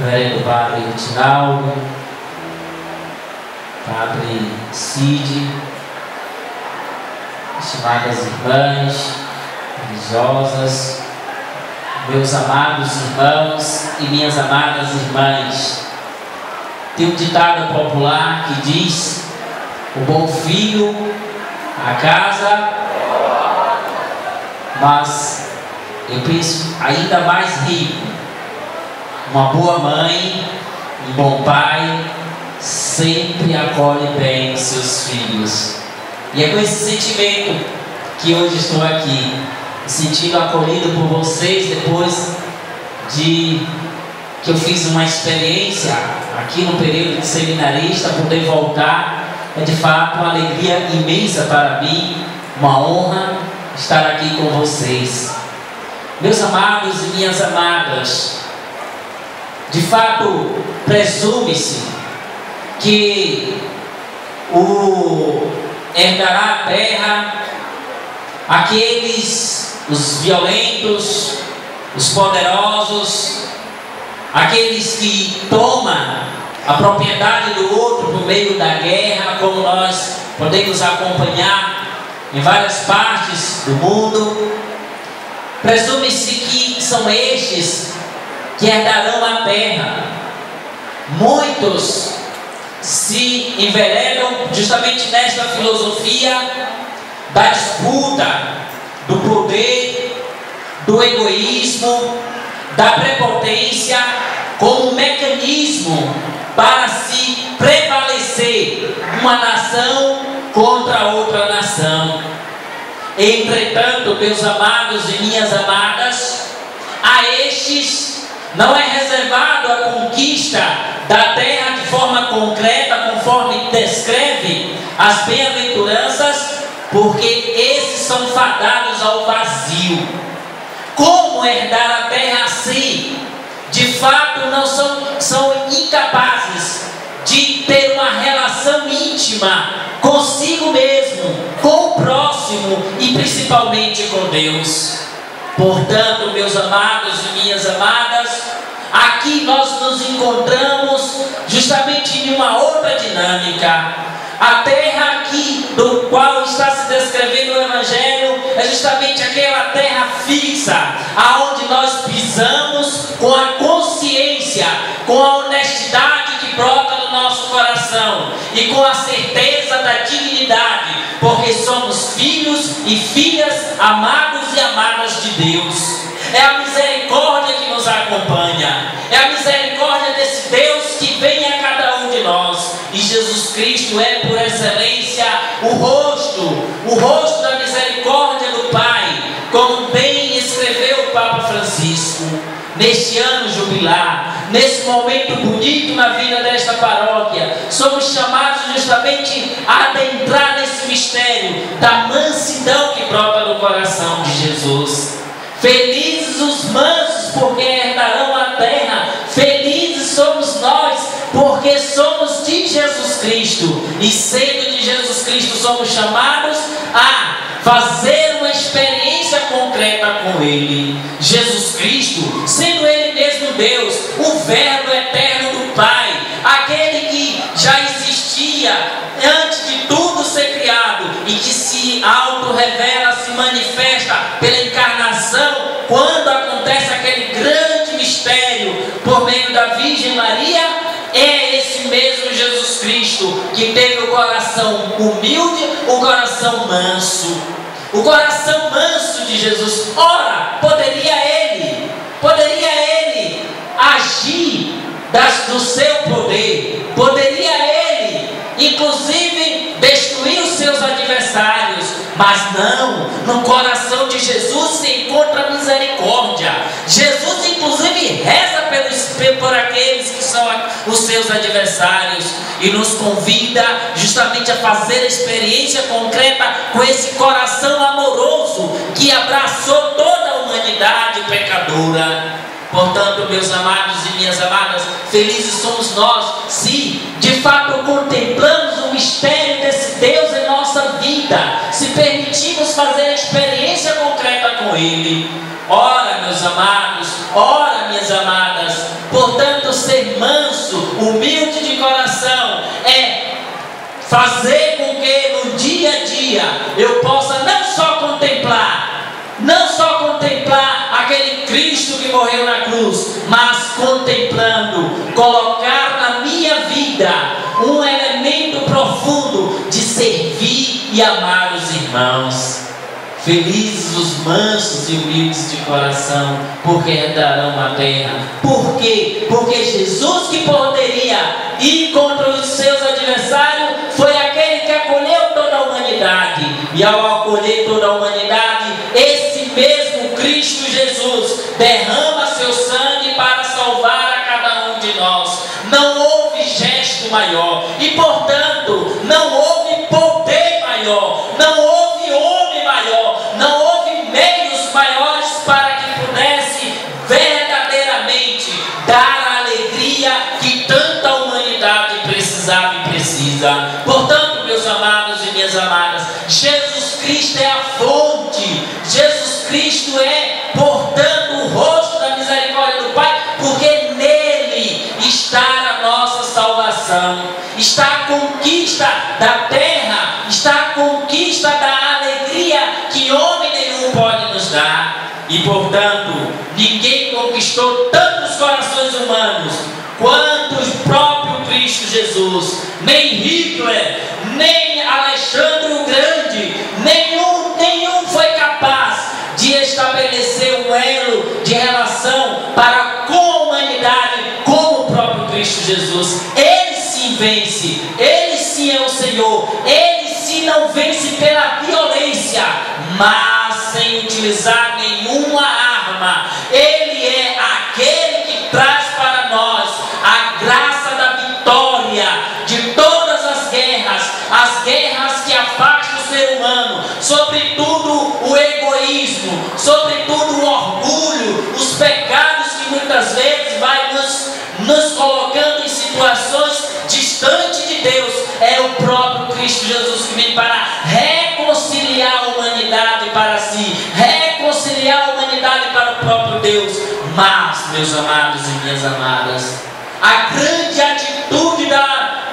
Reverendo Padre Reginaldo, Padre Cid, estimadas irmãs religiosas, meus amados irmãos e minhas amadas irmãs. Tem um ditado popular que diz: o bom filho a casa, mas eu penso ainda mais rico, uma boa mãe, um bom pai sempre acolhe bem seus filhos. E é com esse sentimento que hoje estou aqui, me sentindo acolhido por vocês, depois de que eu fiz uma experiência aqui no período de seminarista. Poder voltar é de fato uma alegria imensa para mim, uma honra estar aqui com vocês. Meus amados e minhas amadas, de fato presume-se que herdará a terra os violentos, os poderosos, aqueles que tomam a propriedade do outro por meio da guerra, como nós podemos acompanhar em várias partes do mundo. Presume-se que são estes que herdarão a terra. Muitos se enveredam justamente nesta filosofia da disputa, do poder, do egoísmo, da prepotência, como um mecanismo para se prevalecer uma nação contra outra nação. Entretanto, meus amados e minhas amadas, a estes não é reservado a conquista da terra de forma concreta, conforme descreve as bem-aventuranças, porque esses são fadados ao vazio. Como herdar a terra assim? De fato, não são incapazes de ter uma relação íntima consigo mesmo, com o próximo e principalmente com Deus. Portanto, meus amados e minhas amadas, aqui nós nos encontramos justamente em uma outra dinâmica. A terra aqui do qual está se descrevendo o Evangelho é justamente aquela terra fixa, aonde nós pisamos com a consciência, com a honestidade que brota do nosso coração e com a certeza da dignidade, porque somos filhos e filhas amados e amadas de Deus. É a misericórdia que nos acompanha, é a misericórdia desse Deus que vem a cada um de nós. E Jesus Cristo é, por excelência, o rosto da misericórdia do Pai, como bem escreveu o Papa Francisco. Neste ano jubilar, nesse momento bonito na vida desta paróquia, somos chamados justamente a adentrar nesse mistério da mansidão que brota no coração de Jesus. Felizes os mansos, porque herdarão a terra. Felizes somos nós, porque somos de Jesus Cristo. E sendo de Jesus Cristo, somos chamados a fazer uma experiência concreta com Ele. Jesus Cristo, sendo Ele mesmo Deus, o Verbo eterno do Pai, aquele que já existia antes de tudo ser criado e que se auto-revela, se manifesta pela encarnação, quando acontece aquele grande mistério por meio da Virgem Maria. É esse mesmo Jesus Cristo que teve o coração humilde, o coração manso. O coração manso de Jesus. Ora, poderia ele agir do seu poder, poderia ele, inclusive, destruir os seus adversários, mas não, no coração de Jesus se encontra misericórdia. Jesus, inclusive, reza por aqueles que são os seus adversários e nos convida justamente a fazer a experiência concreta com esse coração amoroso que abraçou toda a humanidade pecadora. Portanto, meus amados e minhas amadas, felizes somos nós se de fato contemplamos o mistério desse Deus em nossa vida, se permitimos fazer a experiência concreta com Ele. Ora, meus amados, ora, minhas amadas, Portanto, ser manso, humilde de coração, é fazer com que no dia a dia eu possa não só contemplar aquele Cristo que morreu na cruz, mas contemplando, colocar na minha vida um elemento profundo de servir e amar os irmãos. Felizes os mansos e humildes de coração, porque herdarão a terra. Por quê? Porque Jesus, que poderia ir contra os seus adversários, foi aquele que acolheu toda a humanidade. E ao acolher toda a humanidade, esse mesmo Cristo Jesus derrama seu sangue para salvar a cada um de nós. Não houve gesto maior e, portanto, não houve poder maior, não houve homem maior, não houve meios maiores para que pudesse verdadeiramente dar a alegria que tanta humanidade precisava e precisa. Portanto, meus amados e minhas amadas, Jesus Cristo é a fonte, Jesus Cristo é, portanto, o rosto da misericórdia do Pai, porque nele está a nossa salvação, está a conquista da terra, está a conquista da alegria que homem nenhum pode nos dar. E, portanto, ninguém conquistou tantos corações humanos quanto o próprio Cristo Jesus. Nem Hitler, nem Alexandre o Grande, nenhum foi capaz de estabelecer um elo de relação para com a humanidade como o próprio Cristo Jesus. Ele sim vence, ele sim é o Senhor, ele sim não vence pela violência, mas sem utilizar nenhuma arma. Ele é aquele que traz para nós a graça da vitória de todas as guerras que afastam o ser humano, sobretudo o egoísmo, sobretudo o orgulho, os pecados que muitas vezes vai nos colocando em situações distantes de Deus. É o próprio Cristo Jesus que vem para reconciliar a humanidade para si, reconciliar a humanidade para o próprio Deus. Mas, meus amados e minhas amadas, a grande atitude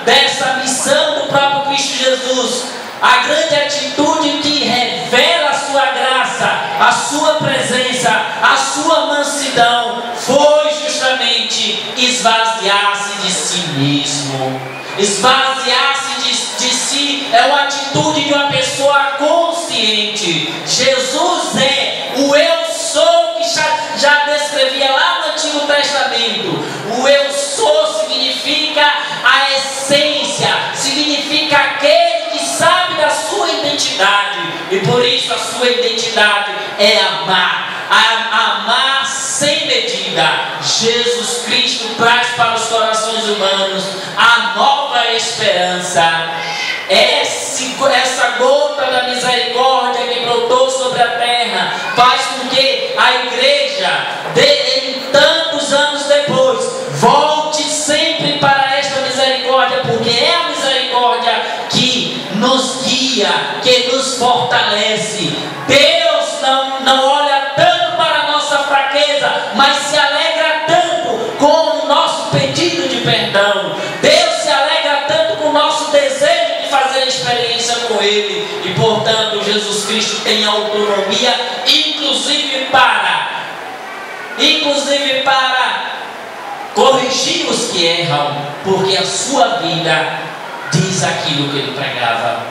dessa missão do próprio Cristo Jesus, a grande atitude que revela a sua graça, a sua presença, a sua mansidão, foi justamente esvaziar-se de si mesmo. Esvaziar-se de si é uma atitude de uma pessoa consciente. Jesus é o eu sou que já descrevia lá no Antigo Testamento. O eu sou significa a essência, significa aquele que sabe da sua identidade, e por isso a sua identidade é amar. Amar sem medida. Jesus Cristo traz para os corações humanos a nova esperança. Essa gota da misericórdia que brotou sobre a terra faz com que a igreja, em tantos anos depois, volte sempre para esta misericórdia, porque é a misericórdia que nos guia, que nos fortalece. Deus não olha tanto para a nossa fraqueza, mas se alegra tanto com o nosso pedido de perdão. Deus se alegra tanto com o nosso desejo de fazer experiência com Ele. E, portanto, Jesus Cristo tem autonomia, inclusive para corrigir os que erram, porque a sua vida diz aquilo que Ele pregava.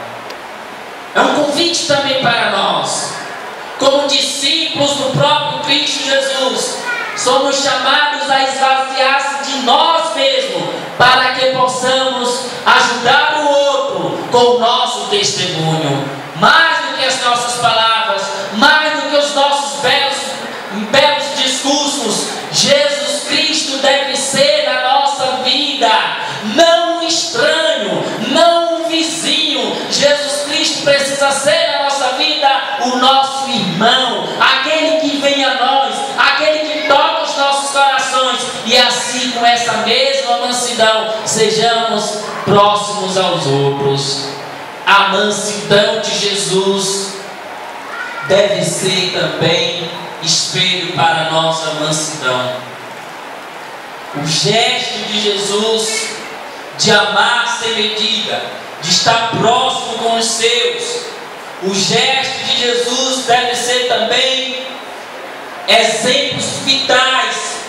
É um convite também para nós, como discípulos do próprio Cristo Jesus. Somos chamados a esvaziar-se de nós mesmos, para que possamos ajudar o outro com o nosso testemunho. Mais do que as nossas palavras, mais do que os nossos belos discursos, Jesus Cristo deve ser na nossa vida, não um estranho, não um vizinho. Jesus Cristo precisa ser na nossa vida o nosso irmão, aquele que vem a nós, aquele que toca os nossos corações, e assim, com essa mesma mansidão, sejamos próximos aos outros. A mansidão de Jesus deve ser também espelho para a nossa mansidão. O gesto de Jesus de amar sem medida, de estar próximo com os seus. O gesto de Jesus deve ser também exemplos vitais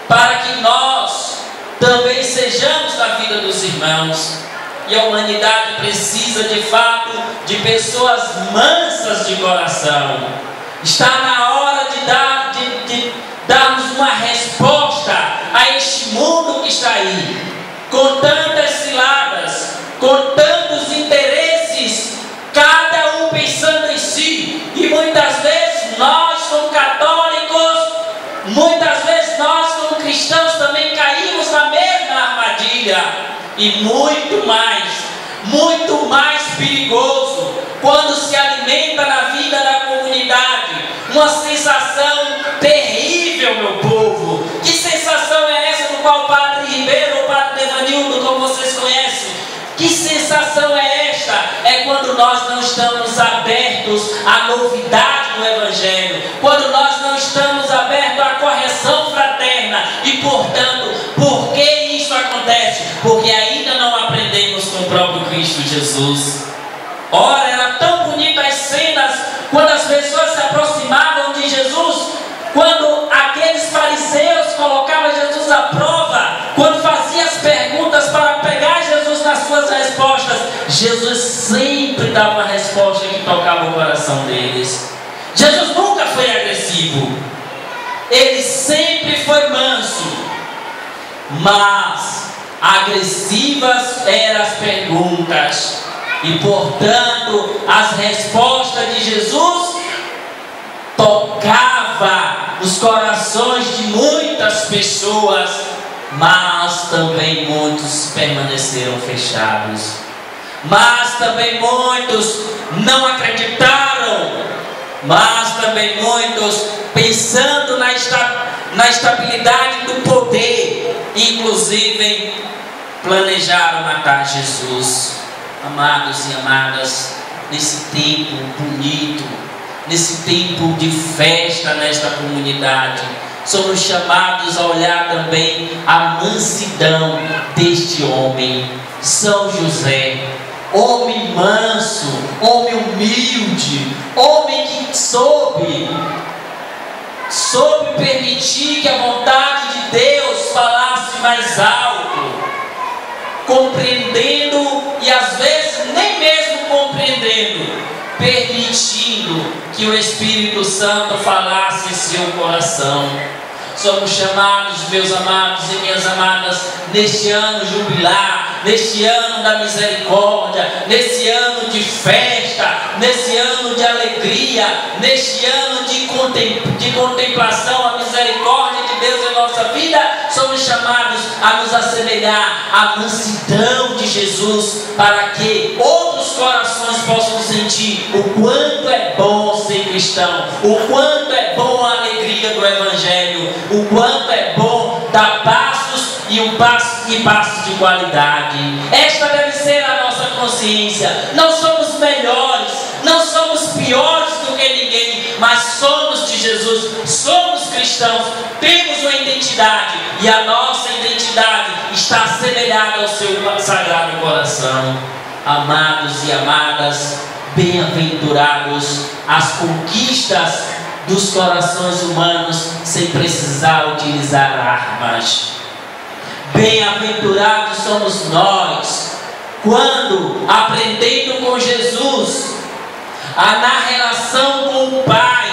para que nós também sejamos na vida dos irmãos. E a humanidade precisa de fato de pessoas mansas de coração. Está na hora de darmos uma resposta a este mundo que está aí, com tantas ciladas, com tantos interesses, cada um pensando em si. E muitas vezes nós, como católicos, muitas vezes nós, como cristãos, também caímos na mesma armadilha. E muito mais perigoso, quando se alimenta na vida da comunidade uma sensação terrível, meu povo. Que sensação é essa do qual o Padre Ribeiro ou o Padre Devanildo, como vocês conhecem? Que sensação é esta? É quando nós não estamos abertos à novidade do Evangelho, quando nós não estamos abertos à correção fraterna. E portanto, por que isso acontece? Porque ainda não aprendemos com o próprio Cristo Jesus. Ora, era tão bonita as cenas quando as pessoas se aproximavam de Jesus, quando aqueles fariseus colocavam Jesus à prova, quando faziam as perguntas para pegar Jesus nas suas respostas, Jesus sempre dava uma resposta que tocava o coração deles. Jesus nunca foi agressivo, ele sempre foi manso, mas agressivas eram as perguntas. E portanto, as respostas de Jesus tocava os corações de muitas pessoas, mas também muitos permaneceram fechados. Mas também muitos não acreditaram. Mas também muitos, pensando na estabilidade do poder, inclusive planejaram matar Jesus. Amados e amadas, nesse tempo bonito, nesse tempo de festa nesta comunidade, somos chamados a olhar também a mansidão deste homem, São José. Homem manso, homem humilde, homem que soube permitir que a vontade de Deus falasse mais alto, compreendendo e às vezes nem mesmo compreendendo, permitindo que o Espírito Santo falasse em seu coração. Somos chamados, meus amados e minhas amadas, neste ano jubilar, neste ano da misericórdia, nesse ano de festa, nesse ano de alegria, neste ano de contemplação, a misericórdia de Deus em nossa vida, somos chamados a nos assemelhar à mansidão de Jesus, para que outros corações possam sentir o quanto é bom ser cristão, o quanto é bom a alegria do Evangelho, o quanto é bom dar passos e passos de qualidade. Esta deve ser a nossa consciência. Não somos melhores, não somos piores do que ninguém, mas somos de Jesus, somos cristãos, temos uma identidade, e a nossa identidade está assemelhada ao seu sagrado coração. Amados e amadas, bem-aventurados as conquistas dos corações humanos sem precisar utilizar armas. Bem-aventurados somos nós quando, aprendendo com Jesus, na relação com o Pai,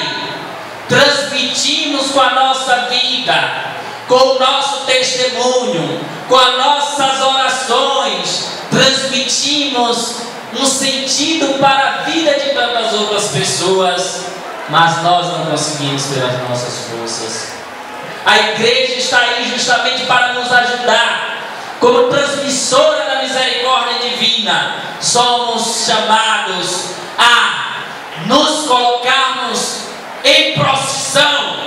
transmitimos com a nossa vida, com o nosso testemunho, com as nossas orações, transmitimos um sentido para a vida de tantas outras pessoas, mas nós não conseguimos pelas nossas forças. A igreja está aí justamente para nos ajudar, como transmissora da misericórdia divina. Somos chamados a nos colocarmos em procissão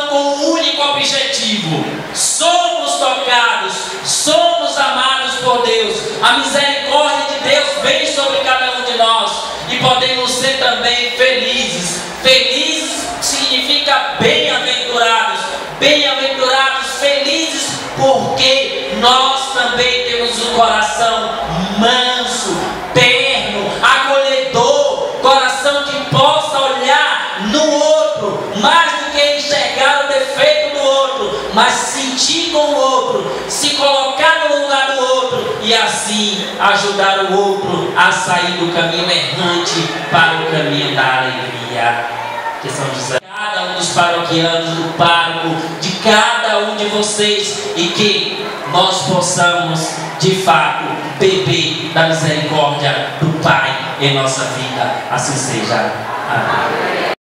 com um único objetivo. Somos tocados, somos amados por Deus, a misericórdia de Deus vem sobre cada um de nós, e podemos ser também felizes. Felizes significa bem-aventurados, felizes porque nós também temos um coração manso, terno, acolhedor, coração que possa olhar no outro, mais do que enxergar o defeito do outro, mas sentir com o outro, se colocar no lugar do outro e assim ajudar o outro a sair do caminho errante para o caminho da alegria. Que São José, cada um dos paroquianos, do pároco, de cada um de vocês, e que nós possamos de fato beber da misericórdia do Pai em nossa vida. Assim seja. Amém.